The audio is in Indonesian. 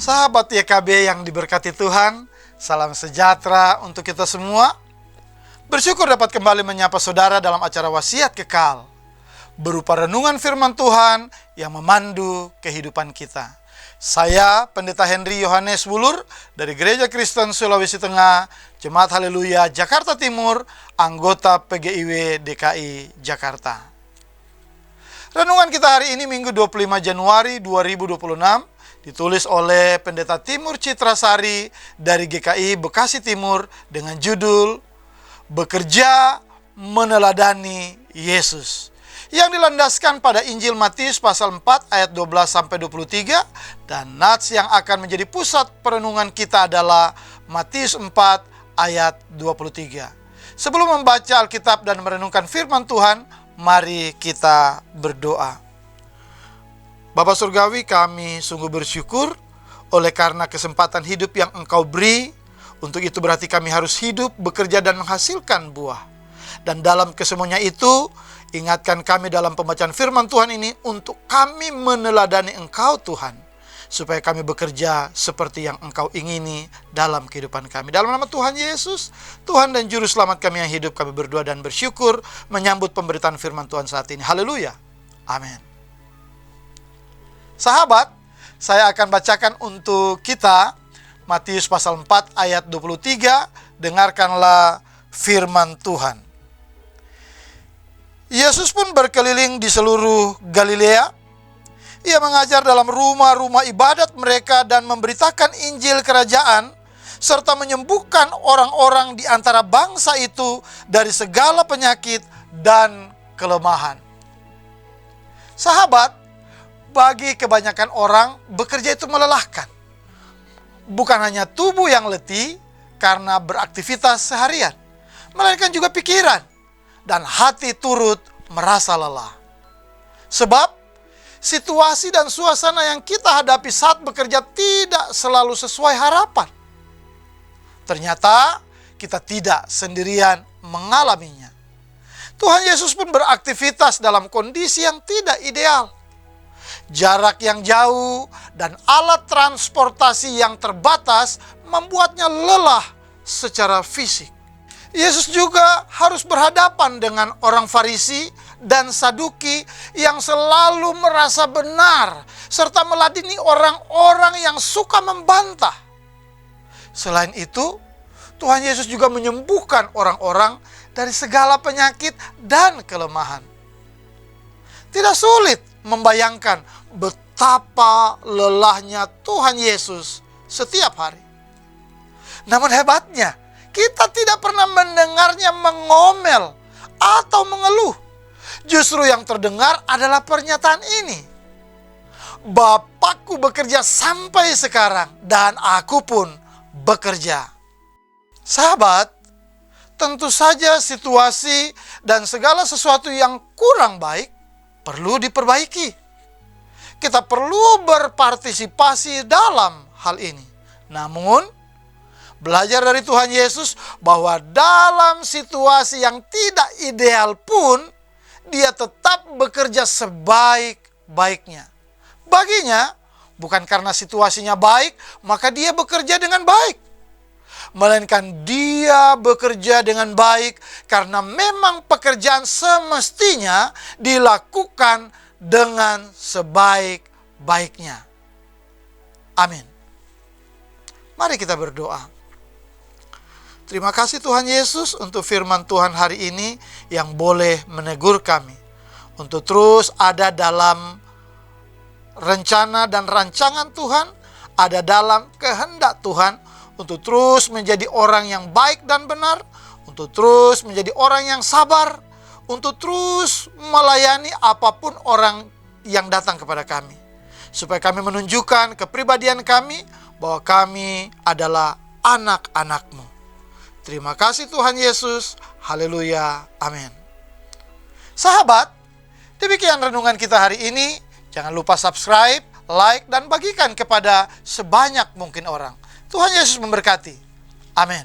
Sahabat YKB yang diberkati Tuhan, salam sejahtera untuk kita semua. Bersyukur dapat kembali menyapa saudara dalam acara Wasiat Kekal, berupa renungan firman Tuhan yang memandu kehidupan kita. Saya Pendeta Henry Yohanes Wulur dari Gereja Kristen Sulawesi Tengah, Jemaat Haleluya Jakarta Timur, anggota PGIW DKI Jakarta. Renungan kita hari ini Minggu 25 Januari 2026 ditulis oleh Pendeta Timur Citrasari dari GKI Bekasi Timur dengan judul Bekerja Meneladani Yesus, yang dilandaskan pada Injil Matius pasal 4 ayat 12-23, dan nats yang akan menjadi pusat perenungan kita adalah Matius 4 ayat 23. Sebelum membaca Alkitab dan merenungkan firman Tuhan, mari kita berdoa. Bapa Surgawi, kami sungguh bersyukur oleh karena kesempatan hidup yang Engkau beri. Untuk itu berarti kami harus hidup, bekerja, dan menghasilkan buah. Dan dalam kesemuanya itu, ingatkan kami dalam pembacaan firman Tuhan ini untuk kami meneladani Engkau Tuhan, supaya kami bekerja seperti yang Engkau ingini dalam kehidupan kami. Dalam nama Tuhan Yesus, Tuhan dan Juru Selamat kami yang hidup, kami berdoa dan bersyukur menyambut pemberitaan firman Tuhan saat ini. Haleluya. Amin. Sahabat, saya akan bacakan untuk kita Matius pasal 4 ayat 23. Dengarkanlah firman Tuhan. Yesus pun berkeliling di seluruh Galilea. Ia mengajar dalam rumah-rumah ibadat mereka dan memberitakan Injil kerajaan, serta menyembuhkan orang-orang di antara bangsa itu dari segala penyakit dan kelemahan. Sahabat, bagi kebanyakan orang, bekerja itu melelahkan. Bukan hanya tubuh yang letih karena beraktivitas seharian, melainkan juga pikiran dan hati turut merasa lelah. Sebab situasi dan suasana yang kita hadapi saat bekerja tidak selalu sesuai harapan. Ternyata kita tidak sendirian mengalaminya. Tuhan Yesus pun beraktivitas dalam kondisi yang tidak ideal. Jarak yang jauh dan alat transportasi yang terbatas membuatnya lelah secara fisik. Yesus juga harus berhadapan dengan orang Farisi dan Saduki yang selalu merasa benar, serta meladeni orang-orang yang suka membantah. Selain itu, Tuhan Yesus juga menyembuhkan orang-orang dari segala penyakit dan kelemahan. Tidak sulit membayangkan betapa lelahnya Tuhan Yesus setiap hari. Namun hebatnya, kita tidak pernah mendengarnya mengomel atau mengeluh. Justru yang terdengar adalah pernyataan ini: Bapakku bekerja sampai sekarang dan aku pun bekerja. Sahabat, tentu saja situasi dan segala sesuatu yang kurang baik perlu diperbaiki. Kita perlu berpartisipasi dalam hal ini. Namun, belajar dari Tuhan Yesus bahwa dalam situasi yang tidak ideal pun, Dia tetap bekerja sebaik-baiknya. Baginya, bukan karena situasinya baik, maka Dia bekerja dengan baik. Melainkan Dia bekerja dengan baik karena memang pekerjaan semestinya dilakukan dengan sebaik-baiknya. Amin. Mari kita berdoa. Terima kasih Tuhan Yesus untuk firman Tuhan hari ini yang boleh menegur kami untuk terus ada dalam rencana dan rancangan Tuhan, ada dalam kehendak Tuhan, untuk terus menjadi orang yang baik dan benar, untuk terus menjadi orang yang sabar, untuk terus melayani apapun orang yang datang kepada kami. Supaya kami menunjukkan kepribadian kami bahwa kami adalah anak-anak-Mu. Terima kasih Tuhan Yesus. Haleluya. Amin. Sahabat, demikian renungan kita hari ini. Jangan lupa subscribe, like, dan bagikan kepada sebanyak mungkin orang. Tuhan Yesus memberkati. Amin.